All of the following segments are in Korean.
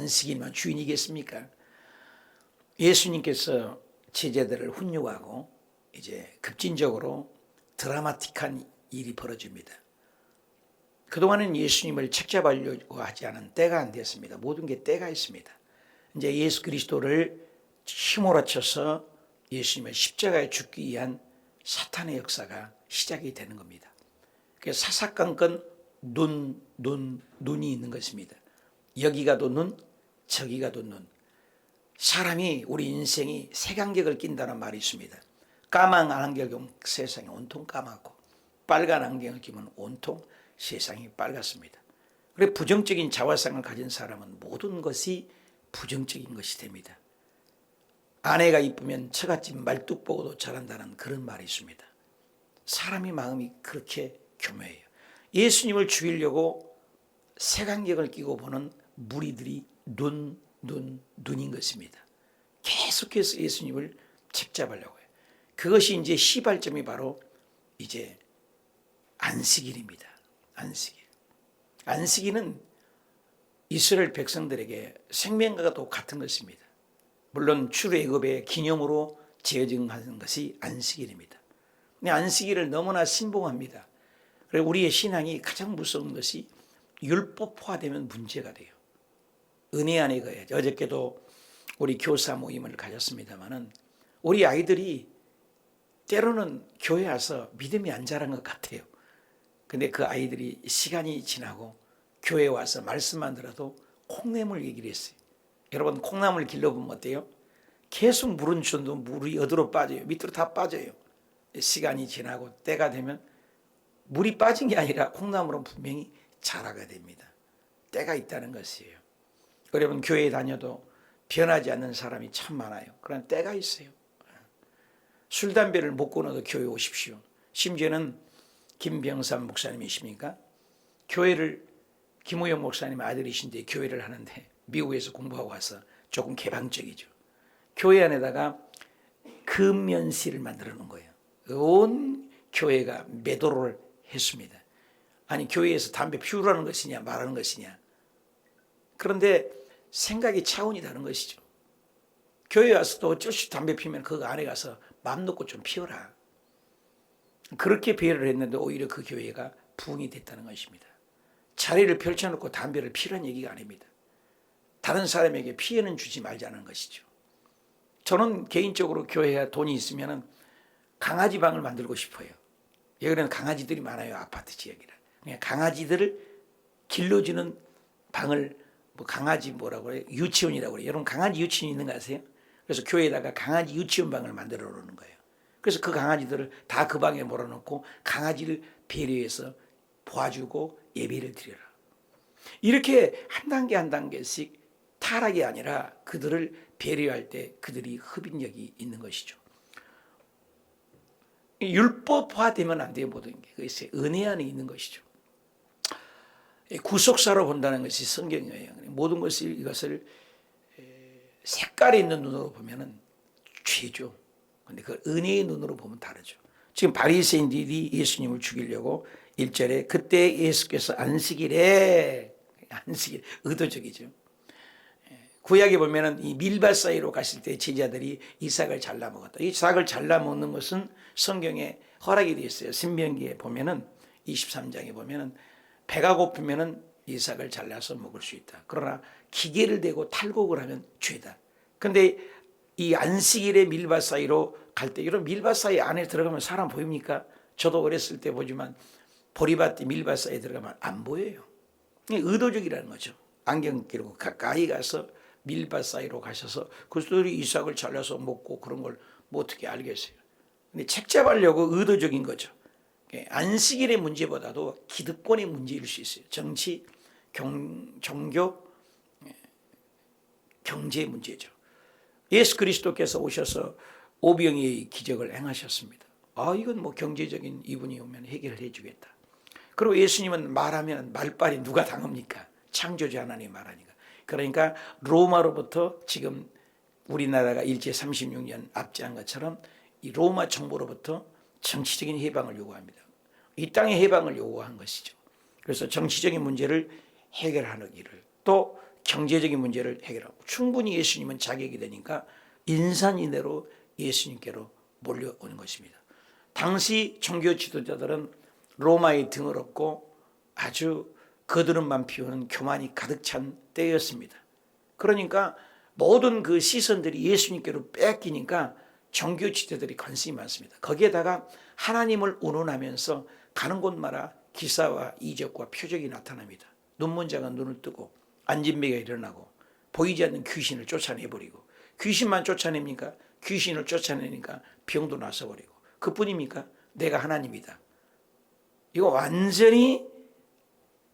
안식일만 주인이겠습니까? 예수님께서 제자들을 훈육하고 이제 급진적으로 드라마틱한 일이 벌어집니다. 그동안은 예수님을 책잡으려고 하지 않은 때가 안 됐습니다. 모든 게 때가 있습니다. 이제 예수 그리스도를 휘몰아쳐서 예수님의 십자가에 죽기 위한 사탄의 역사가 시작이 되는 겁니다. 그래서 사사건건 눈이 있는 것입니다. 여기가도 눈, 저기가도 눈. 사람이 우리 인생이 색안경을 낀다는 말이 있습니다. 까만 안경을 끼면 세상이 온통 까맣고 빨간 안경을 끼면 온통 세상이 빨갛습니다. 그래서 부정적인 자화상을 가진 사람은 모든 것이 부정적인 것이 됩니다. 아내가 이쁘면 처갓집 말뚝 보고도 잘한다는 그런 말이 있습니다. 사람의 마음이 그렇게 교묘해요. 예수님을 죽이려고 색안경을 끼고 보는 무리들이 눈인 것입니다. 계속해서 예수님을 책잡으려고 해요. 그것이 이제 시발점이 바로 이제 안식일입니다. 안식일은 이스라엘 백성들에게 생명과 같은 것입니다. 물론 출애굽의 기념으로 제정하는 것이 안식일입니다. 근데 안식일을 너무나 신봉합니다. 그리고 우리의 신앙이 가장 무서운 것이 율법화되면 문제가 돼요. 은혜 안에 거야죠. 어저께도 우리 교사 모임을 가졌습니다마는 우리 아이들이 때로는 교회 와서 믿음이 안 자란 것 같아요. 근데 그 아이들이 시간이 지나고 교회 와서 말씀만 들어도 콩나물 얘기를 했어요. 여러분 콩나물 길러보면 어때요? 계속 물은 줘도 물이 어디로 빠져요? 밑으로 다 빠져요. 시간이 지나고 때가 되면 물이 빠진 게 아니라 콩나물은 분명히 자라가 됩니다. 때가 있다는 것이에요. 여러분 교회에 다녀도 변하지 않는 사람이 참 많아요. 그런 때가 있어요. 술, 담배를 못 끊어도 교회 오십시오. 심지어는 김병삼 목사님이십니까? 교회를 김우영 목사님 아들이신데 교회를 하는데 미국에서 공부하고 와서 조금 개방적이죠. 교회 안에다가 금연실을 만들어 놓은 거예요. 온 교회가 매도를 했습니다. 아니 교회에서 담배 피우라는 것이냐 말하는 것이냐. 그런데 생각이 차원이 다른 것이죠. 교회 와서도 어쩔 수 없이 담배 피우면 그 안에 가서 맘 놓고 좀 피워라. 그렇게 배려를 했는데 오히려 그 교회가 부흥이 됐다는 것입니다. 자리를 펼쳐놓고 담배를 피우라는 얘기가 아닙니다. 다른 사람에게 피해는 주지 말자는 것이죠. 저는 개인적으로 교회에 돈이 있으면 강아지 방을 만들고 싶어요. 여기는 강아지들이 많아요. 아파트 지역이라. 그냥 강아지들을 길러주는 방을 뭐 강아지 뭐라고 해요? 유치원이라고 그래요. 여러분 강아지 유치원 있는 거 아세요? 그래서 교회에다가 강아지 유치원 방을 만들어 놓는 거예요. 그래서 그 강아지들을 다 그 방에 몰아넣고 강아지를 배려해서 보아주고 예배를 드려라. 이렇게 한 단계 한 단계씩 타락이 아니라 그들을 배려할 때 그들이 흡인력이 있는 것이죠. 율법화되면 안 돼요. 모든 게. 그것이 은혜 안에 있는 것이죠. 구속사로 본다는 것이 성경이에요. 모든 것을 이것을 색깔이 있는 눈으로 보면은 죄죠. 근데 그 은혜의 눈으로 보면 다르죠. 지금 바리새인들이 예수님을 죽이려고 1절에 그때 예수께서 안식일 의도적이죠. 구약에 보면은 이 밀밭 사이로 갔을 때 제자들이 이삭을 잘라 먹었다. 이 이삭을 잘라 먹는 것은 성경에 허락이 되어 있어요. 신명기에 보면은 23장에 보면은 배가 고프면은 이삭을 잘라서 먹을 수 있다. 그러나 기계를 대고 탈곡을 하면 죄다. 그런데 이 안식일의 밀밭 사이로 갈 때 이런 밀밭 사이 안에 들어가면 사람 보입니까? 저도 어렸을 때 보지만 보리밭 밀밭 사이에 들어가면 안 보여요. 의도적이라는 거죠. 안경 끼고 가까이 가서 밀밭 사이로 가셔서 그들이 이삭을 잘라서 먹고 그런 걸 뭐 어떻게 알겠어요. 근데 책잡으려고 의도적인 거죠. 안식일의 문제보다도 기득권의 문제일 수 있어요. 정치, 종교, 경제의 문제죠. 예수 그리스도께서 오셔서 오병이의 기적을 행하셨습니다. 이건 뭐 경제적인 이분이 오면 해결해 주겠다. 그리고 예수님은 말하면 말빨이 누가 당합니까? 창조주 하나님 말하니까. 그러니까 로마로부터 지금 우리나라가 일제 36년 압제한 것처럼 이 로마 정부로부터 정치적인 해방을 요구합니다. 이 땅의 해방을 요구한 것이죠. 그래서 정치적인 문제를 해결하는 일을 또 경제적인 문제를 해결하고 충분히 예수님은 자격이 되니까 인산인해로 예수님께로 몰려오는 것입니다. 당시 종교 지도자들은 로마의 등을 업고 아주 거드름만 피우는 교만이 가득 찬 때였습니다. 그러니까 모든 그 시선들이 예수님께로 뺏기니까 종교 지도자들이 관심이 많습니다. 거기에다가 하나님을 운운하면서 가는 곳마다 기사와 이적과 표적이 나타납니다. 눈먼 자가 눈을 뜨고 안진뱅이가 일어나고 보이지 않는 귀신을 쫓아내버리고 귀신만 쫓아냅니까? 귀신을 쫓아내니까 병도 나서버리고 그뿐입니까? 내가 하나님이다. 이거 완전히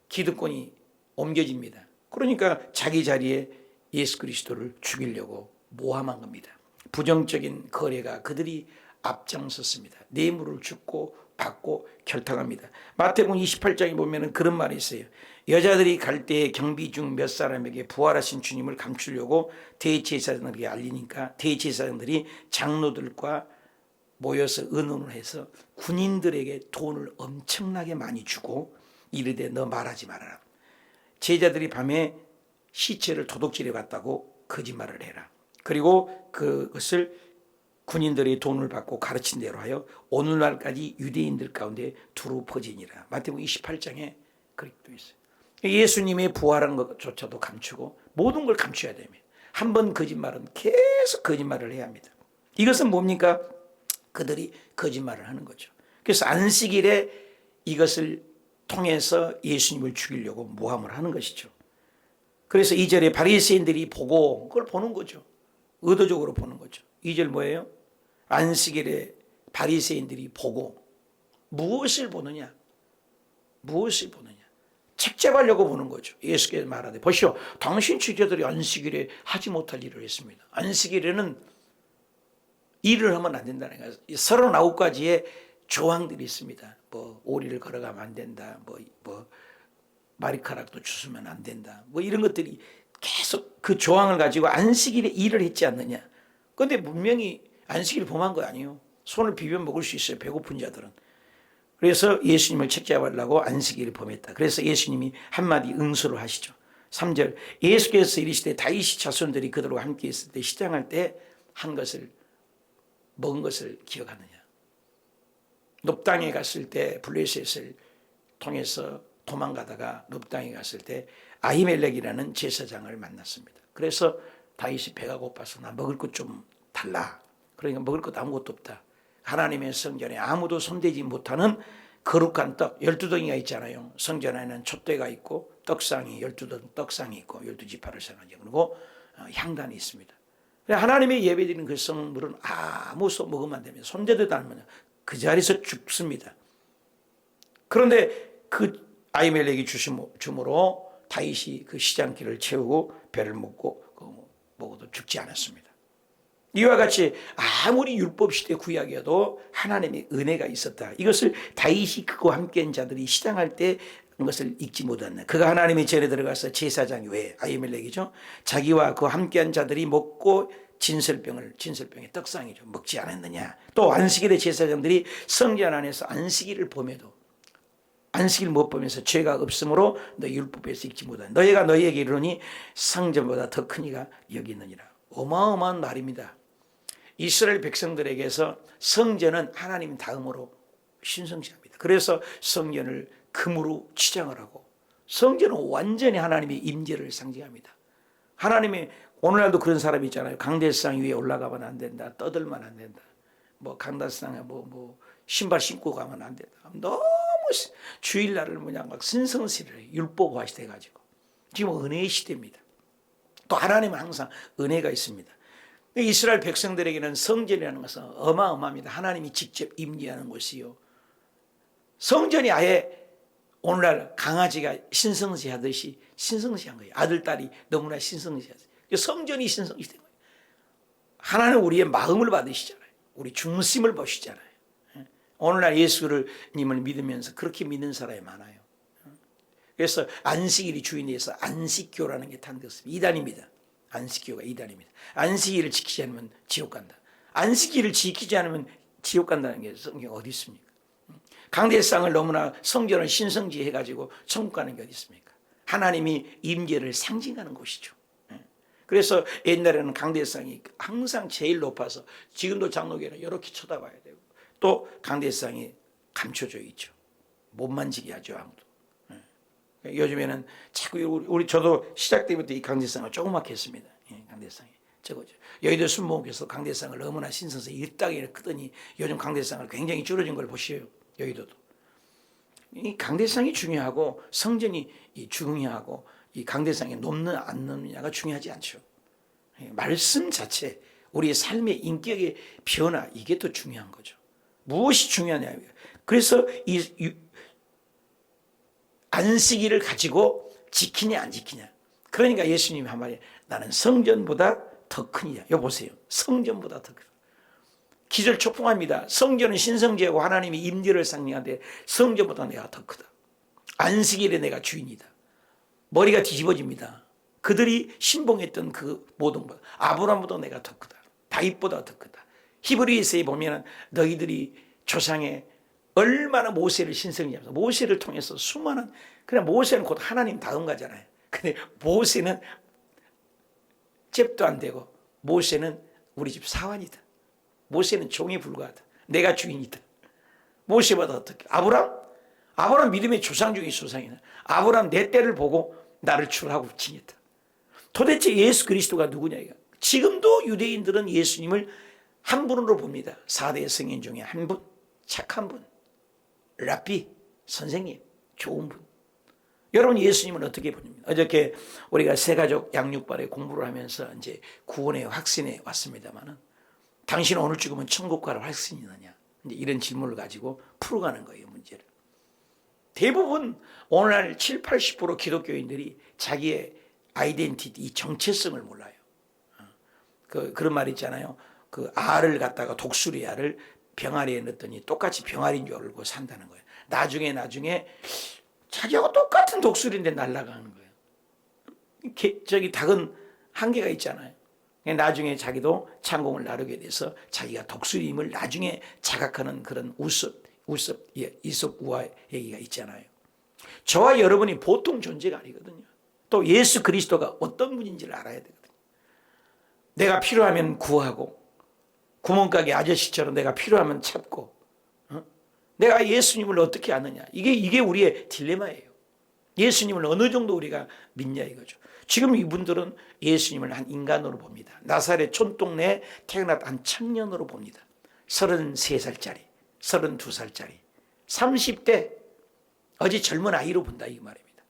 기득권이 옮겨집니다. 그러니까 자기 자리에 예수 그리스도를 죽이려고 모함한 겁니다. 부정적인 거래가 그들이 앞장섰습니다. 뇌물을 줍고 받고 결탁합니다. 마태복음 28장에 보면 그런 말이 있어요. 여자들이 갈 때에 경비 중 몇 사람에게 부활하신 주님을 감추려고 대제사장들에게 알리니까 대제사장들이 장로들과 모여서 의논을 해서 군인들에게 돈을 엄청나게 많이 주고 이르되 너 말하지 말아라. 제자들이 밤에 시체를 도둑질해 갔다고 거짓말을 해라. 그리고 그것을 군인들의 돈을 받고 가르친 대로 하여 오늘날까지 유대인들 가운데 두루 퍼지니라. 마태복음 28장에 그렇게 돼 있어요. 예수님의 부활한 것조차도 감추고 모든 걸 감춰야 됩니다. 한 번 거짓말은 계속 거짓말을 해야 합니다. 이것은 뭡니까? 그들이 거짓말을 하는 거죠. 그래서 안식일에 이것을 통해서 예수님을 죽이려고 모함을 하는 것이죠. 그래서 2절에 바리새인들이 보고 그걸 보는 거죠. 의도적으로 보는 거죠. 2절 뭐예요? 안식일에 바리새인들이 보고 무엇을 보느냐? 무엇을 보느냐? 책잡으려고 보는 거죠. 예수께서 말하되 보시오, 당신 지도자들이 안식일에 하지 못할 일을 했습니다. 안식일에는 일을 하면 안 된다는 거예요. 39가지의 조항들이 있습니다. 뭐 오리를 걸어가면 안 된다. 뭐 머리카락도 주스면 안 된다. 뭐 이런 것들이 계속 그 조항을 가지고 안식일에 일을 했지 않느냐. 그런데 분명히 안식일을 범한 거 아니에요. 손을 비벼 먹을 수 있어요. 배고픈 자들은. 그래서 예수님을 책잡으려고 안식일을 범했다. 그래서 예수님이 한마디 응수를 하시죠. 3절 예수께서 이르시되 다윗의 자손들이 그들과 함께 있을 때 시장할 때 한 것을 먹은 것을 기억하느냐. 눕 땅에 갔을 때 블레셋을 통해서 도망가다가 눕 땅에 갔을 때 아히멜렉이라는 제사장을 만났습니다. 그래서 다윗이 배가 고파서 나 먹을 것 좀 달라. 그러니까 먹을 것 아무것도 없다. 하나님의 성전에 아무도 손대지 못하는 거룩한 떡 12덩이가 있잖아요. 성전 안에는 촛대가 있고 떡상이 12덩 떡상이 있고 12지파를 생각하죠. 그리고 향단이 있습니다. 하나님의 예배드리는 그 성물은 아무 먹으면 안 됩니다. 손대도 않으면 그 자리에서 죽습니다. 그런데 그 아히멜렉이 주므로 다윗이 그 시장길을 채우고 배를 먹고 먹어도 죽지 않았습니다. 이와 같이 아무리 율법 시대 구약이어도 하나님의 은혜가 있었다. 이것을 다윗이 그와 함께한 자들이 시장할 때 것을 잊지 못했네. 그가 하나님의 전에 들어가서 제사장이 왜 아히멜렉이죠. 자기와 그 함께한 자들이 먹고 진설병에 떡상이죠. 먹지 않았느냐. 또 안식일의 제사장들이 성전 안에서 안식일을 범해도 안식일 못 보면서 죄가 없으므로 너 율법에서 읽지 못하니 너희가 너희에게 이르노니 성전보다 더 큰 이가 여기 있느니라. 어마어마한 말입니다. 이스라엘 백성들에게서 성전은 하나님 다음으로 신성시합니다. 그래서 성전을 금으로 치장을 하고 성전은 완전히 하나님의 임재를 상징합니다. 하나님의 오늘날도 그런 사람이 있잖아요. 강대상 위에 올라가면 안 된다. 떠들면 안 된다. 뭐 강대상에 뭐 신발 신고 가면 안 된다. 너무 주일날을 막 신성시를 율법화 시대가지고 지금 은혜의 시대입니다. 또 하나님은 항상 은혜가 있습니다. 이스라엘 백성들에게는 성전이라는 것은 어마어마합니다. 하나님이 직접 임재하는 곳이요. 성전이 아예 오늘날 강아지가 신성시하듯이 신성시한 거예요. 아들, 딸이 너무나 신성시하듯이. 성전이 신성시된 거예요. 하나님은 우리의 마음을 받으시잖아요. 우리 중심을 보시잖아요. 오늘날 예수님을 믿으면서 그렇게 믿는 사람이 많아요. 그래서 안식일이 주인에서 안식교라는 게 탄생했습니다. 이단입니다. 안식교가 이단입니다. 안식일을 지키지 않으면 지옥 간다. 안식일을 지키지 않으면 지옥 간다는 게 성경에 어디 있습니까? 강대상을 너무나 성전을 신성지 해가지고 천국 가는 게 어디 있습니까? 하나님이 임재를 상징하는 곳이죠. 그래서 옛날에는 강대상이 항상 제일 높아서 지금도 장로교는 이렇게 쳐다봐야 되고 또 강대상이 감춰져 있죠. 못 만지게 하죠, 아무도. 요즘에는 자꾸 우리 저도 시작 때부터 이 강대상을 조그맣게 했습니다. 강대상이 저거죠. 여의도 순복음교회에서 강대상을 너무나 신선해서 일당에 크더니 요즘 강대상을 굉장히 줄어진 걸 보시요. 여의도도. 이 강대상이 중요하고 성전이 중요하고 이 강대상이 높는 안 높느냐가 중요하지 않죠. 말씀 자체, 우리의 삶의 인격의 변화, 이게 더 중요한 거죠. 무엇이 중요하냐. 그래서 이 안식일을 가지고 지키냐 안 지키냐. 그러니까 예수님이 한 말이에요. 나는 성전보다 더 크니라. 여기 보세요. 성전보다 더 크다. 기절초풍합니다. 성전은 신성지하고 하나님이 임재를 상징하는데 성전보다 내가 더 크다. 안식일에 내가 주인이다. 머리가 뒤집어집니다. 그들이 신봉했던 그 모든 것, 아브라함보다 내가 더 크다. 다윗보다 더 크다. 히브리서에 보면 너희들이 조상의 얼마나 모세를 신성지하면서 모세를 통해서 수많은, 그냥 모세는 곧 하나님 다음 가잖아요. 근데 모세는 잽도 안 되고 모세는 우리 집 사환이다. 모세는 종에 불과하다. 내가 주인이다. 모세보다 어떻게? 아브라함 믿음의 조상 중의 조상이다. 아브라함 내 때를 보고 나를 출하고 칭했다. 도대체 예수 그리스도가 누구냐 이거. 지금도 유대인들은 예수님을 한 분으로 봅니다. 4대 성인 중에 한 분, 착한 분, 랍비, 선생님, 좋은 분. 여러분 예수님은 어떻게 보십니까? 어저께 우리가 세가족 양육반에 공부를 하면서 이제 구원의 확신에 왔습니다만은 당신은 오늘 죽으면 천국 갈 확신이 있느냐? 이제 이런 질문을 가지고 풀어가는 거예요, 문제를. 대부분 오늘날 7, 80% 기독교인들이 자기의 아이덴티티, 이 정체성을 몰라요. 그런 말 있잖아요. 그 알을 갖다가 독수리 알을 병아리에 넣었더니 똑같이 병아리인 줄 알고 산다는 거예요. 나중에 자기하고 똑같은 독수리인데 날아가는 거예요. 저기 닭은 한계가 있잖아요. 나중에 자기도 창공을 나르게 돼서 자기가 독수리임을 나중에 자각하는 그런 이솝 우화 얘기가 있잖아요. 저와 여러분이 보통 존재가 아니거든요. 또 예수 그리스도가 어떤 분인지를 알아야 되거든요. 내가 필요하면 구하고 구멍가게 아저씨처럼 내가 필요하면 찾고 내가 예수님을 어떻게 아느냐. 이게 우리의 딜레마예요. 예수님을 어느 정도 우리가 믿냐 이거죠. 지금 이분들은 예수님을 한 인간으로 봅니다. 나사렛 촌동네에 태어난 한 청년으로 봅니다. 33살짜리, 32살짜리, 30대 어제 젊은 아이로 본다 이 말입니다.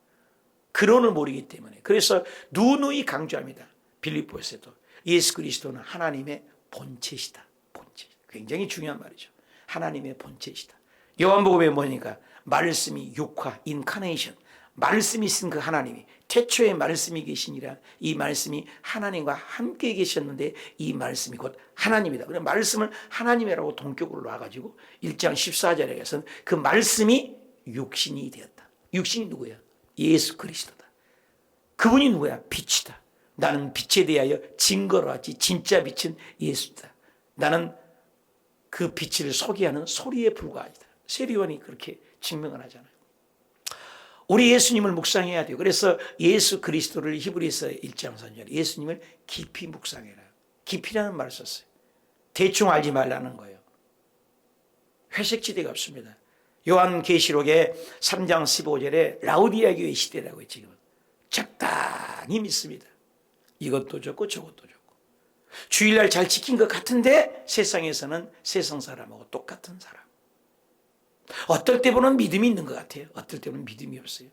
근원을 모르기 때문에. 그래서 누누이 강조합니다. 빌립보에서도 예수 그리스도는 하나님의 본체시다. 본체. 굉장히 중요한 말이죠. 하나님의 본체시다. 요한복음에 뭐니까 말씀이 육화, 인카네이션. 말씀이 있은 그 하나님이 태초에 말씀이 계시니라. 이 말씀이 하나님과 함께 계셨는데 이 말씀이 곧 하나님이다. 그래서 말씀을 하나님이라고 동격으로 놔가지고 1장 14절에 가서는 그 말씀이 육신이 되었다. 육신이 누구야? 예수 그리스도다. 그분이 누구야? 빛이다. 나는 빛에 대하여 증거로 하지 진짜 빛은 예수다. 나는 그 빛을 소개하는 소리에 불과하다. 세리원이 그렇게 증명을 하잖아요. 우리 예수님을 묵상해야 돼요. 그래서 예수 그리스도를 히브리서 1장 3절에 예수님을 깊이 묵상해라. 깊이라는 말을 썼어요. 대충 알지 말라는 거예요. 회색지대가 없습니다. 요한계시록의 3장 15절에 라우디아 교회 시대라고 해요. 지금 적당히 믿습니다. 이것도 좋고 저것도 좋고 주일날 잘 지킨 것 같은데 세상에서는 세상 사람하고 똑같은 사람. 어떨 때 보면 믿음이 있는 것 같아요. 어떨 때는 믿음이 없어요.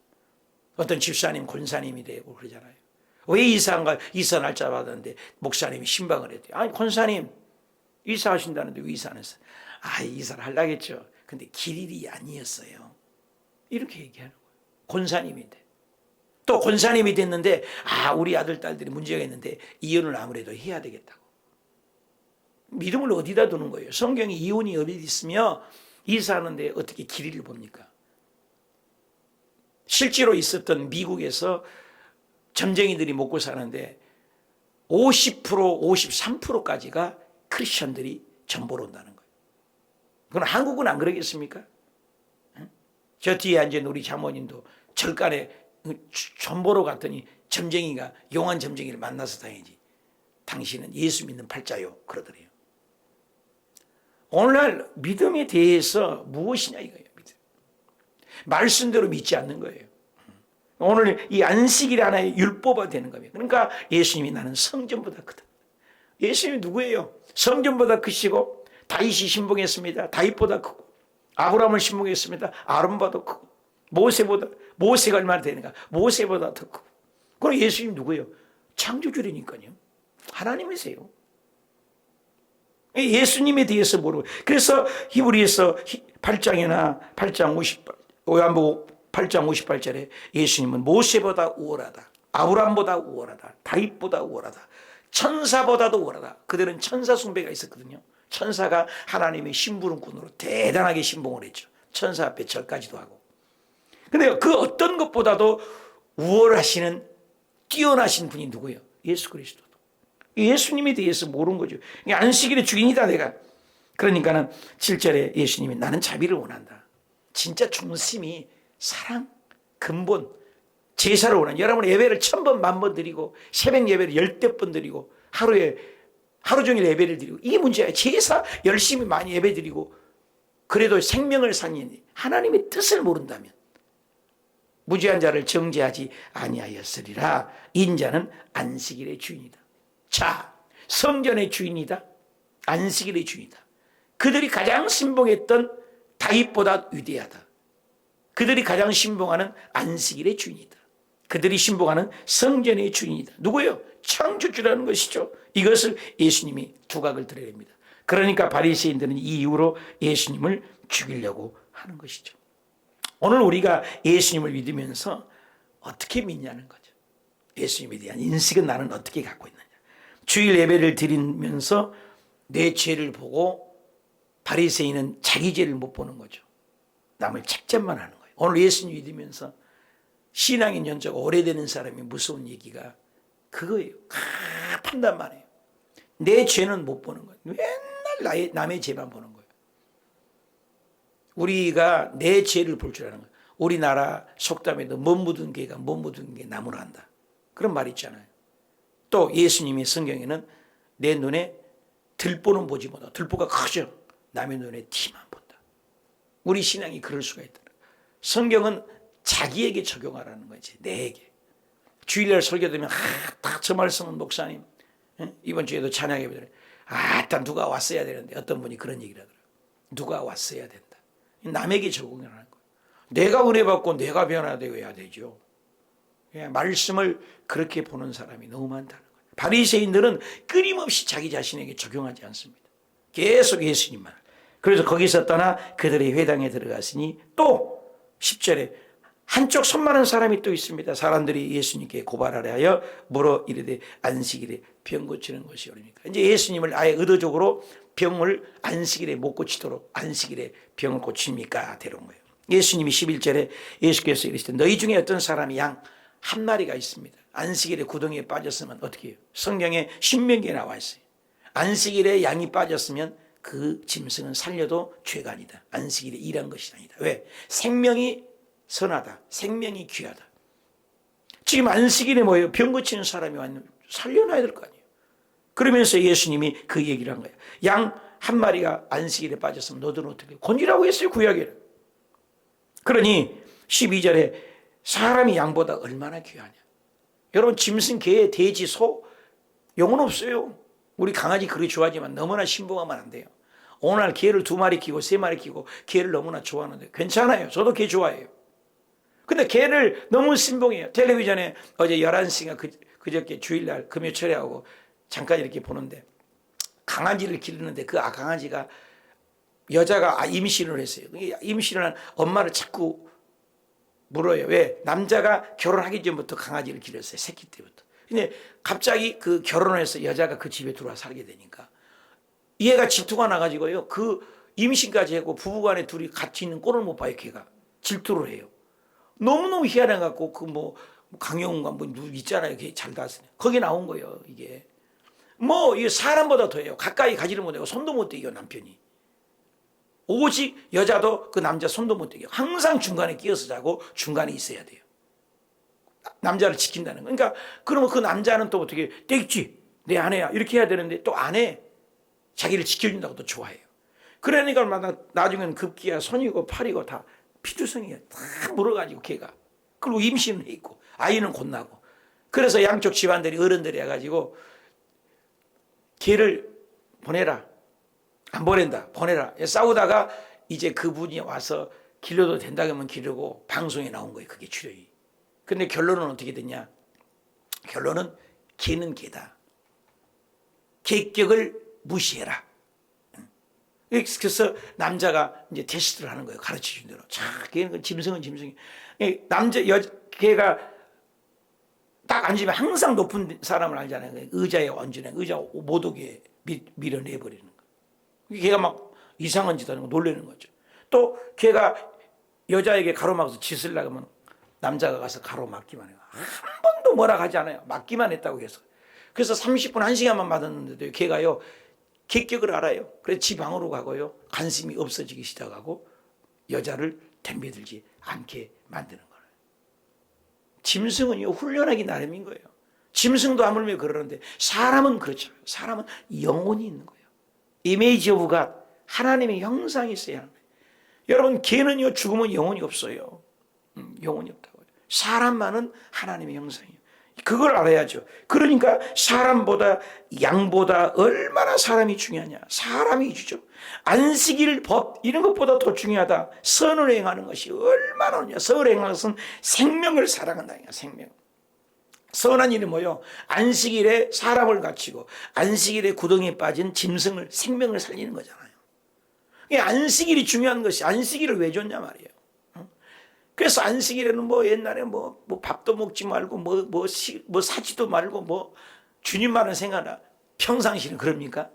어떤 집사님 권사님이 되고 그러잖아요. 왜 이사 날짜 받았는데 목사님이 신방을 했대요. 아니 권사님 이사하신다는데 왜 이사 안 했어요? 이사를 하려겠죠. 근데 길일이 아니었어요. 이렇게 얘기하는 거예요. 권사님인데. 또 권사님이 됐는데 우리 아들 딸들이 문제가 있는데 이혼을 아무래도 해야 되겠다고. 믿음을 어디다 두는 거예요? 성경에 이혼이 어디 있으며 이사하는데 어떻게 길이를 봅니까? 실제로 있었던 미국에서 점쟁이들이 먹고 사는데 50%, 53%까지가 크리스천들이 전보로 온다는 거예요. 그건 한국은 안 그러겠습니까? 저 뒤에 앉은 우리 장모님도 절간에 전 보러 갔더니 점쟁이가 용한 점쟁이를 만나서 다행이지. 당신은 예수 믿는 팔자요. 그러더래요. 오늘날 믿음에 대해서 무엇이냐 이거예요. 믿음. 말씀대로 믿지 않는 거예요. 오늘 이 안식일이 하나의 율법화 되는 겁니다. 그러니까 예수님이 나는 성전보다 크다. 예수님이 누구예요? 성전보다 크시고 다윗이 신봉했습니다. 다윗보다 크고 아브라함을 신봉했습니다. 아론보다 크고 모세가 얼마나 되는가? 모세보다 더 크고. 그럼 예수님 누구예요? 창조주라니까요. 하나님이세요. 예수님에 대해서 모르고. 그래서 히브리서 8장이나 8장 58, 요한복음 8장 58절에 예수님은 모세보다 우월하다. 아브라함보다 우월하다. 다윗보다 우월하다. 천사보다도 우월하다. 그들은 천사 숭배가 있었거든요. 천사가 하나님의 심부름꾼으로 대단하게 신봉을 했죠. 천사 앞에 절까지도 하고. 근데 그 어떤 것보다도 우월하시는 뛰어나신 분이 누구예요? 예수 그리스도. 예수님에 대해서 모르는 거죠. 안식일의 주인이다 내가. 그러니까는 7절에 예수님이 나는 자비를 원한다. 진짜 중심이 사랑, 근본, 제사를 원한다. 여러분 예배를 1000번, 10,000번 드리고 새벽 예배를 10대 번 드리고 하루 종일 예배를 드리고 이게 문제야. 제사 열심히 많이 예배 드리고 그래도 생명을 살리니 하나님의 뜻을 모른다면 무죄한 자를 정죄하지 아니하였으리라. 인자는 안식일의 주인이다. 자, 성전의 주인이다. 안식일의 주인이다. 그들이 가장 신봉했던 다윗보다 위대하다. 그들이 가장 신봉하는 안식일의 주인이다. 그들이 신봉하는 성전의 주인이다. 누구예요? 창조주라는 것이죠. 이것을 예수님이 두각을 드러냅니다. 그러니까 바리새인들은 이 이유로 예수님을 죽이려고 하는 것이죠. 오늘 우리가 예수님을 믿으면서 어떻게 믿냐는 거죠. 예수님에 대한 인식은 나는 어떻게 갖고 있느냐. 주일 예배를 드리면서 내 죄를 보고 바리새인은 자기 죄를 못 보는 거죠. 남을 책잡만 하는 거예요. 오늘 예수님 믿으면서 신앙인 연자가 오래되는 사람이 무서운 얘기가 그거예요. 판단 말이에요. 내 죄는 못 보는 거예요. 맨날 남의 죄만 보는 거예요. 우리가 내 죄를 볼 줄 아는 거예요. 우리나라 속담에도 못 묻은 개가 못 묻은 게 나무라 한다. 그런 말이 있잖아요. 또 예수님의 성경에는 내 눈에 들보는 보지 못하고 들보가 크죠. 남의 눈에 티만 본다. 우리 신앙이 그럴 수가 있다. 성경은 자기에게 적용하라는 거지. 내에게. 주일날 설교 들으면 다 저 말씀은 목사님 이번 주에도 찬양 예배드려요. 일단 누가 왔어야 되는데 어떤 분이 그런 얘기를 하더라고요. 누가 왔어야 된다. 남에게 적용하는 거예요. 내가 은혜 받고 내가 변화되어야 되죠. 말씀을 그렇게 보는 사람이 너무 많다는 거예요. 바리새인들은 끊임없이 자기 자신에게 적용하지 않습니다. 계속 예수님만. 그래서 거기서 떠나 그들의 회당에 들어갔으니 또 10절에 한쪽 손 많은 사람이 또 있습니다. 사람들이 예수님께 고발하려 하여 물어 이르되 안식일에 병 고치는 것이 옳으니까. 이제 예수님을 아예 의도적으로 병을 안식일에 못 고치도록 안식일에 병을 고칩니까? 데려온 거예요. 예수님이 11절에 예수께서 이르시되 너희 중에 어떤 사람이 양 한 마리가 있습니다. 안식일에 구덩이에 빠졌으면 어떻게 해요? 성경에 신명기에 나와 있어요. 안식일에 양이 빠졌으면 그 짐승은 살려도 죄가 아니다. 안식일에 일한 것이 아니다. 왜? 생명이 선하다. 생명이 귀하다. 지금 안식일에 뭐예요? 병 고치는 사람이 왔는데 살려놔야 될 거 아니에요. 그러면서 예수님이 그 얘기를 한 거예요. 양 한 마리가 안식일에 빠졌으면 너들은 어떻게 해? 곤지라고 했어요. 구약에는. 그러니 12절에 사람이 양보다 얼마나 귀하냐. 여러분 짐승, 개, 돼지, 소 영혼 없어요. 우리 강아지 그리 좋아하지만 너무나 신봉하면 안 돼요. 오늘 개를 2마리 키고 3마리 키고 개를 너무나 좋아하는데 괜찮아요. 저도 개 좋아해요. 근데 개를 너무 신봉해요. 텔레비전에 어제 11시가 그저께 주일날 금요철에 하고 잠깐 이렇게 보는데 강아지를 기르는데 그 강아지가 여자가 임신을 했어요. 임신을 한 엄마를 자꾸 물어요. 왜? 남자가 결혼하기 전부터 강아지를 기르었어요. 새끼 때부터. 근데 갑자기 그 결혼을 해서 여자가 그 집에 들어와 살게 되니까 얘가 질투가 나가지고요. 그 임신까지 하고 부부간에 둘이 같이 있는 꼴을 못 봐요. 걔가 질투를 해요. 너무너무 희한해갖고 그 뭐 강영훈가 뭐 누구 있잖아요. 걔 잘 다스려. 거기 나온 거예요. 이게 뭐 이게 사람보다 더해요. 가까이 가지를 못하고 손도 못 대요. 남편이. 오직 여자도 그 남자 손도 못 대요. 항상 중간에 끼어서 자고 중간에 있어야 돼요. 남자를 지킨다는 거. 그러니까 그러면 그 남자는 또 어떻게 떼있지 내 아내야 이렇게 해야 되는데 또 안 해. 자기를 지켜준다고 또 좋아해요. 그러니까 나중에는 급기야 손이고 팔이고 다 피투성이가 다 물어가지고 걔가. 그리고 임신을 해 있고 아이는 곧 나고. 그래서 양쪽 집안들이 어른들이 해가지고 걔를 보내라. 안 보낸다. 보내라. 싸우다가 이제 그분이 와서 길러도 된다 그러면 기르고 방송에 나온 거예요. 그게 출연이. 근데 결론은 어떻게 됐냐? 결론은 걔는 걔다. 계격을 무시해라. 그래서 남자가 이제 테스트를 하는 거예요. 가르쳐 준 대로. 자, 걔는 짐승은 짐승이. 걔가 딱 앉으면 항상 높은 사람을 알잖아요. 의자에 얹으면 의자 못 오게 밀어내버리는 거. 걔가 막 이상한 짓 하는 거 놀라는 거죠. 또 걔가 여자에게 가로막아서 짓을 나가면 남자가 가서 가로막기만 해요. 한 번도 뭐라 하지 않아요. 막기만 했다고 해서. 그래서 30분, 1시간만 받았는데도 걔가요, 객격을 알아요. 그래서 지 방으로 가고요, 관심이 없어지기 시작하고 여자를 덤벼들지 않게 만드는 거예요. 짐승은요, 훈련하기 나름인 거예요. 짐승도 하물며 그러는데 사람은 그렇죠. 사람은 영혼이 있는 거예요. 이미지 오브 갓, 하나님의 형상이 있어야 하는 거예요. 여러분, 개는요, 죽으면 영혼이 없어요. 영혼이 없다고요. 사람만은 하나님의 형상이에요. 그걸 알아야죠. 그러니까 사람보다 양보다 얼마나 사람이 중요하냐. 사람이 주죠. 안식일 법 이런 것보다 더 중요하다. 선을 행하는 것이 얼마나 좋냐. 선을 행하는 것은 생명을 사랑한다. 생명. 선한 일은 뭐요? 안식일에 사람을 갖추고 안식일에 구덩이에 빠진 짐승을 생명을 살리는 거잖아요. 안식일이 중요한 것이 안식일을 왜 줬냐 말이에요. 그래서 안식일에는 뭐 옛날에 뭐 밥도 먹지 말고 뭐 사지도 말고 뭐 주님만을 생각하나. 평상시는 그럽니까?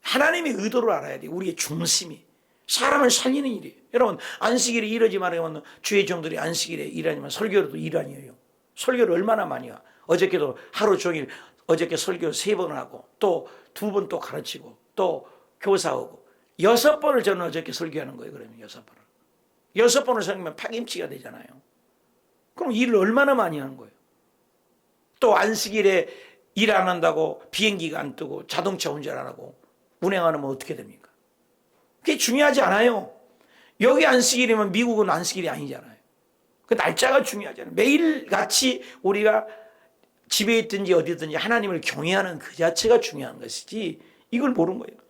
하나님의 의도를 알아야 돼요. 우리의 중심이. 사람을 살리는 일이에요. 여러분, 안식일에 일하지 말아요. 주의 종들이 안식일에 일하지만 설교로도 일 아니에요. 설교를 얼마나 많이 하. 어저께도 하루 종일 어저께 설교 3번 하고 또 2번 또 가르치고 또 교사하고 6번을 저는 어저께 설교하는 거예요. 그러면 6번을. 6번을 설교하면 파김치가 되잖아요. 그럼 일을 얼마나 많이 하는 거예요. 또 안식일에 일 안 한다고 비행기가 안 뜨고 자동차 운전 안 하고 운행 안 하면 어떻게 됩니까? 그게 중요하지 않아요. 여기 안식일이면 미국은 안식일이 아니잖아요. 그 날짜가 중요하잖아요. 매일같이 우리가 집에 있든지 어디든지 하나님을 경외하는 그 자체가 중요한 것이지 이걸 모르는 거예요.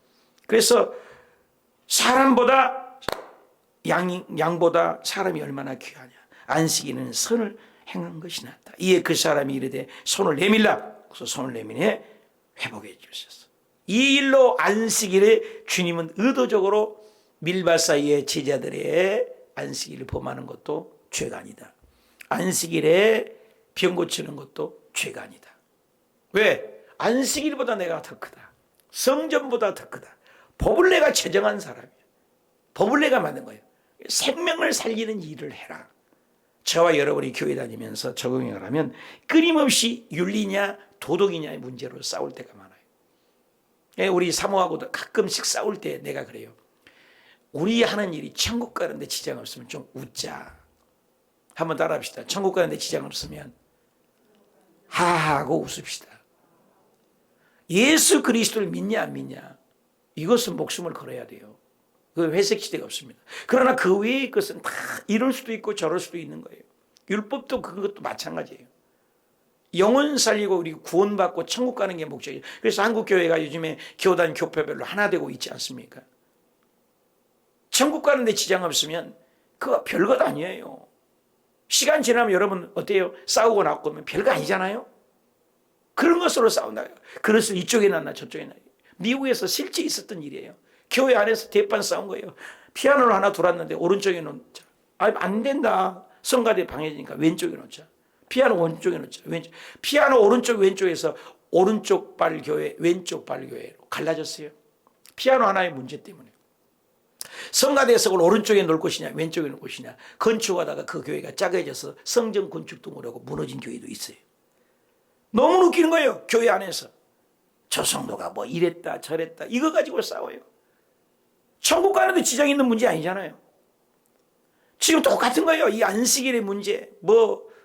그래서 사람보다 양보다 사람이 얼마나 귀하냐. 안식일은 선을 행하는 것이 낫다. 이에 그 사람이 이르되 손을 내밀라. 그래서 손을 내밀해 회복해 주셨어. 이 일로 안식일에 주님은 의도적으로 밀밭 사이의 제자들의 안식일을 범하는 것도 죄가 아니다. 안식일에 병 고치는 것도 죄가 아니다. 왜? 안식일보다 내가 더 크다. 성전보다 더 크다. 법을 내가 제정한 사람이야. 법을 내가 만든 거예요. 생명을 살리는 일을 해라. 저와 여러분이 교회 다니면서 적응을 하면 끊임없이 윤리냐 도덕이냐의 문제로 싸울 때가 많아요. 우리 사모하고도 가끔씩 싸울 때 내가 그래요. 우리 하는 일이 천국 가는데 지장 없으면 좀 웃자. 한번 따라합시다. 천국 가는데 지장 없으면 하하하고 웃읍시다. 예수 그리스도를 믿냐 안 믿냐 이것은 목숨을 걸어야 돼요. 그 회색지대가 없습니다. 그러나 그 외의 것은 다 이럴 수도 있고 저럴 수도 있는 거예요. 율법도 그것도 마찬가지예요. 영혼 살리고 우리 구원받고 천국 가는 게 목적이에요. 그래서 한국교회가 요즘에 교단 교표별로 하나 되고 있지 않습니까? 천국 가는데 지장 없으면 그거 별것 아니에요. 시간 지나면 여러분 어때요? 싸우고 나오면 별거 아니잖아요. 그런 것으로 싸운다. 그릇을 이쪽에 놨나 저쪽에 놨나. 미국에서 실제 있었던 일이에요. 교회 안에서 대판 싸운 거예요. 피아노를 하나 둘었는데 오른쪽에 놓자. 안 된다. 성가대 방해지니까 왼쪽에 놓자. 피아노 오른쪽에 놓자. 왼쪽. 피아노 오른쪽 왼쪽에서 오른쪽 발 교회 왼쪽 발 교회로 갈라졌어요. 피아노 하나의 문제 때문에. 성가대에서 그걸 오른쪽에 놓을 것이냐 왼쪽에 놓을 것이냐 건축하다가 그 교회가 작아져서 성전 건축 등으로 하고 무너진 교회도 있어요. 너무 웃기는 거예요. 교회 안에서. 저 성도가 뭐 이랬다 저랬다 이거 가지고 싸워요. 천국 가는데 지장 있는 문제 아니잖아요. 지금 똑같은 거예요. 이 안식일의 문제,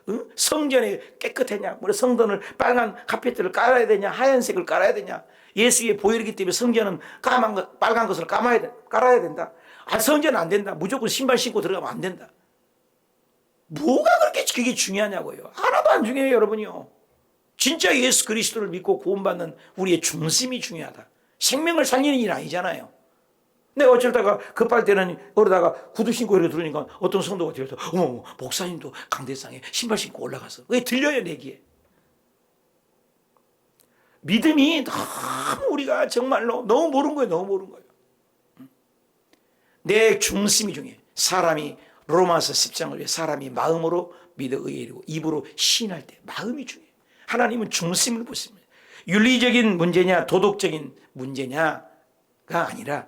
응? 성전에 깨끗했냐? 뭐 성전을 빨간 카페트를 깔아야 되냐? 하얀색을 깔아야 되냐? 예수의 보혈이기 때문에 성전은 빨간 것을 깔아야 된다. 아, 성전은 안 된다. 무조건 신발 신고 들어가면 안 된다. 뭐가 그렇게 그게 중요하냐고요. 하나도 안 중요해요, 여러분이요. 진짜 예수 그리스도를 믿고 구원받는 우리의 중심이 중요하다. 생명을 살리는 일 아니잖아요. 내가 어쩌다가 급할 때는 그러다가 구두 신고 이렇게 들으니까 어떤 성도가 들려서 어머 목사님도 강대상에 신발 신고 올라가서 왜 들려요 내기에. 믿음이 너무 우리가 정말로 너무 모르는 거예요. 너무 모르는 거예요. 내 중심이 중요해. 사람이 로마서 10장을 위해 사람이 마음으로 믿어 의에 이르고 입으로 시인할 때 마음이 중요해요. 하나님은 중심을 보십니다. 윤리적인 문제냐 도덕적인 문제냐가 아니라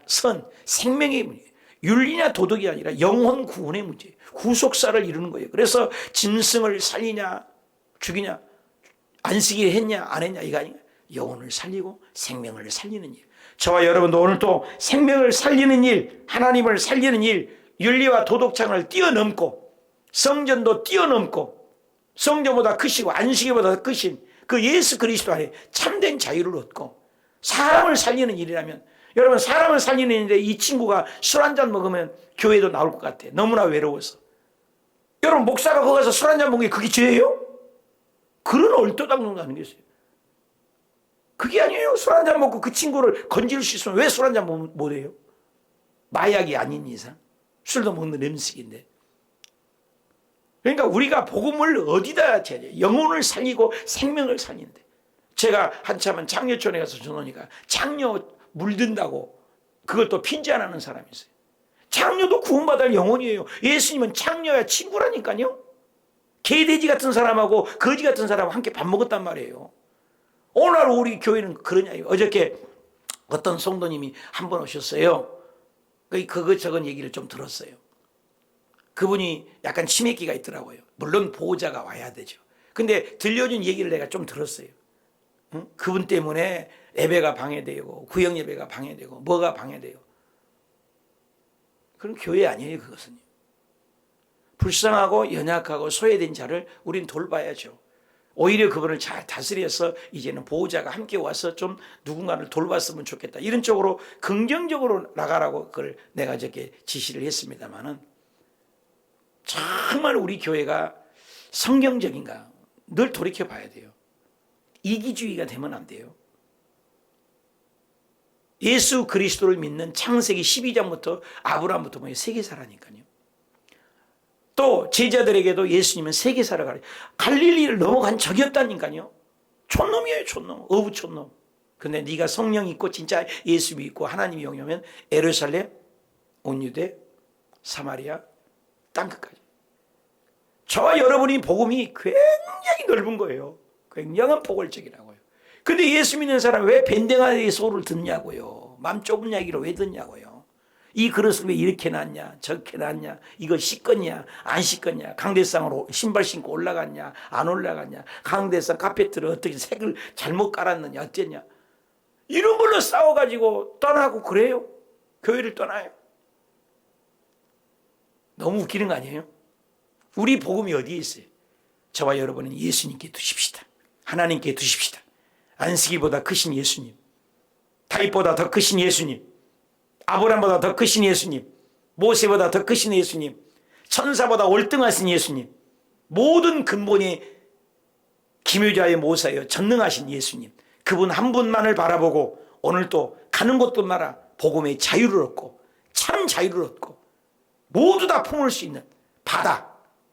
생명의 문제예요. 윤리냐 도덕이 아니라 영혼 구원의 문제예요. 구속사를 이루는 거예요. 그래서 짐승을 살리냐 죽이냐 안식일 했냐 안 했냐 이거 아닌가요? 영혼을 살리고 생명을 살리는 일. 저와 여러분도 오늘 또 생명을 살리는 일, 하나님을 살리는 일, 윤리와 도덕창을 뛰어넘고 성전도 뛰어넘고 성전보다 크시고 안식일보다 크신 그 예수 그리스도 안에 참된 자유를 얻고 사람을 살리는 일이라면 여러분 사람을 살리는 일인데 이 친구가 술 한잔 먹으면 교회도 나올 것 같아. 너무나 외로워서. 여러분 목사가 거기 가서 술 한잔 먹는 게 그게 죄예요? 그런 얼토당토가 하는 게 있어요. 그게 아니에요. 술 한잔 먹고 그 친구를 건질 수 있으면 왜 술 한잔 못해요? 마약이 아닌 이상 술도 먹는 음식인데. 그러니까 우리가 복음을 어디다 해야 돼요? 영혼을 살리고 생명을 살리는데. 제가 한참은 장려촌에 가서 전하니까 장려 물든다고 그걸 또 핀지 안 하는 사람이 있어요. 장녀도 구원받을 영혼이에요. 예수님은 장녀야 친구라니까요. 개돼지 같은 사람하고 거지 같은 사람하고 함께 밥 먹었단 말이에요. 오늘 우리 교회는 그러냐. 어저께 어떤 성도님이 한 번 오셨어요. 그것저것 얘기를 좀 들었어요. 그분이 약간 치매기가 있더라고요. 물론 보호자가 와야 되죠. 근데 들려준 얘기를 내가 좀 들었어요. 응? 그분 때문에 예배가 방해되고 구역 예배가 방해되고 뭐가 방해돼요. 그럼 교회 아니에요. 그것은요. 불쌍하고 연약하고 소외된 자를 우린 돌봐야죠. 오히려 그분을 잘 다스려서 이제는 보호자가 함께 와서 좀 누군가를 돌봤으면 좋겠다. 이런 쪽으로 긍정적으로 나가라고 그걸 내가 저렇게 지시를 했습니다만은 정말 우리 교회가 성경적인가 늘 돌이켜 봐야 돼요. 이기주의가 되면 안 돼요. 예수 그리스도를 믿는 창세기 12장부터 아브라함부터 보면 세계사라니까요. 또 제자들에게도 예수님은 세계사를 가르쳐 갈릴리를 넘어간 적이 없다니까요. 촌놈이에요. 촌놈. 어부촌놈. 근데 네가 성령 있고 진짜 예수 믿고 하나님이 영이면 예루살렘, 온유대, 사마리아, 땅끝까지. 저와 여러분이 복음이 굉장히 넓은 거예요. 굉장한 포괄적이라고요. 근데 예수 믿는 사람 왜 밴댕아의 소를 듣냐고요. 맘 좁은 이야기를 왜 듣냐고요. 이 그릇을 왜 이렇게 놨냐 저렇게 놨냐 이거 씻었냐 안 씻었냐 강대상으로 신발 신고 올라갔냐 안 올라갔냐 강대상 카페트를 어떻게 색을 잘못 깔았느냐 어땠냐 이런 걸로 싸워가지고 떠나고 그래요. 교회를 떠나요. 너무 웃기는 거 아니에요? 우리 복음이 어디에 있어요? 저와 여러분은 예수님께 두십시다. 하나님께 두십시다. 안식일보다 크신 예수님, 다윗보다 더 크신 예수님, 아브라함보다 더 크신 예수님, 모세보다 더 크신 예수님, 천사보다 월등하신 예수님, 모든 근본이 기묘자의 모사여 전능하신 예수님, 그분 한 분만을 바라보고 오늘도 가는 곳들마다 복음의 자유를 얻고 참 자유를 얻고 모두 다 품을 수 있는 바다.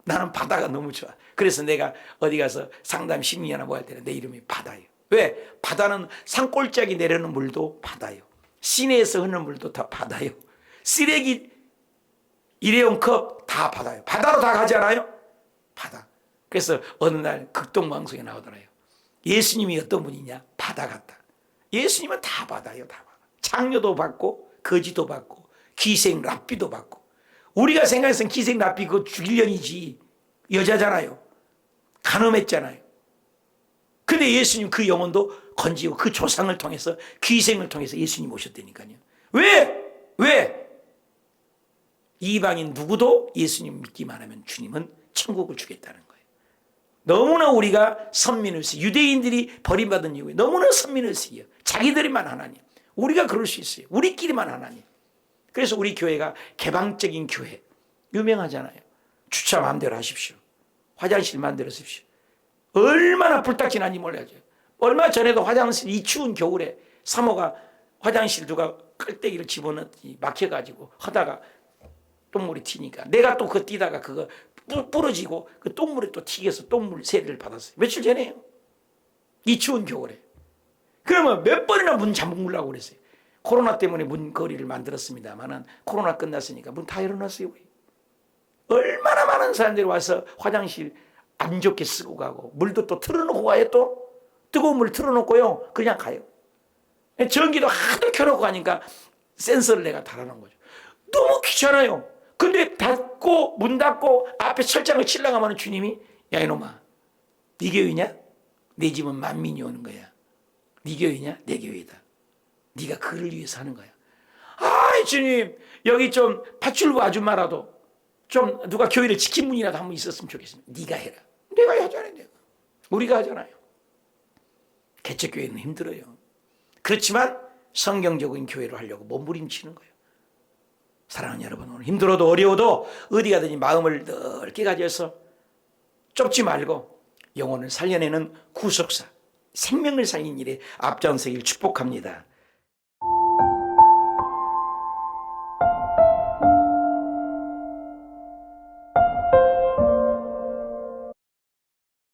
나는 바다가 너무 좋아. 그래서 내가 어디 가서 상담 심리하나 뭐 할 때는 내 이름이 바다예요. 왜? 바다는 산골짜기 내려오는 물도 바다예요. 시내에서 흐르는 물도 다 바다예요. 쓰레기 일회용 컵 다 바다예요. 바다로 다 가지 않아요? 바다. 그래서 어느 날 극동방송에 나오더라고요. 예수님이 어떤 분이냐? 바다 같다. 예수님은 다 바다예요. 다 바다. 장려도 받고 거지도 받고 기생 랍비도 받고. 우리가 생각해서는 기생 랍비 그거 죽이려니지. 여자잖아요. 간음했잖아요. 근데 예수님 그 영혼도 건지고 그 조상을 통해서 귀생을 통해서 예수님 오셨다니까요. 왜? 이방인 누구도 예수님 믿기만 하면 주님은 천국을 주겠다는 거예요. 너무나 우리가 선민의식, 유대인들이 버림받은 이유에 너무나 선민의식이에요. 자기들이만 하나님. 우리가 그럴 수 있어요. 우리끼리만 하나님. 그래서 우리 교회가 개방적인 교회 유명하잖아요. 주차 마음대로 하십시오. 화장실 마음대로 쓰십시오. 얼마나 불딱지난지 몰라요. 얼마 전에도 화장실 이 추운 겨울에 사모가 화장실 누가 끌때기를 집어넣더니 막혀가지고 하다가 똥물이 튀니까 내가 또 그거 뛰다가 그거 부러지고 그 똥물에 또 튀겨서 똥물 세례를 받았어요. 며칠 전에요. 이 추운 겨울에. 그러면 몇 번이나 문 잠그려고 그랬어요. 코로나 때문에 문 거리를 만들었습니다만은 코로나 끝났으니까 문 다 열어놨어요. 얼마나 많은 사람들이 와서 화장실 안 좋게 쓰고 가고 물도 또 틀어놓고 가요. 또 뜨거운 물 틀어놓고요 그냥 가요. 전기도 하도 켜놓고 가니까 센서를 내가 달아놓은 거죠. 너무 귀찮아요. 근데 문 닫고 앞에 철장을 치려고 하면 주님이 야 이놈아 네 교회냐? 내 집은 만민이 오는 거야. 네 교회냐? 내 교회다. 네가 그를 위해서 하는 거야. 아 주님 여기 좀 팥줄부 아줌마라도 좀 누가 교회를 지킨 분이라도 한 분 있었으면 좋겠습니다. 네가 해라. 내가 하잖아요. 내가. 우리가 하잖아요. 개척교회는 힘들어요. 그렇지만 성경적인 교회를 하려고 몸부림치는 거예요. 사랑하는 여러분, 오늘 힘들어도 어려워도 어디 가든지 마음을 넓게 가져서 좁지 말고 영혼을 살려내는 구속사, 생명을 살린 일에 앞장서길 축복합니다.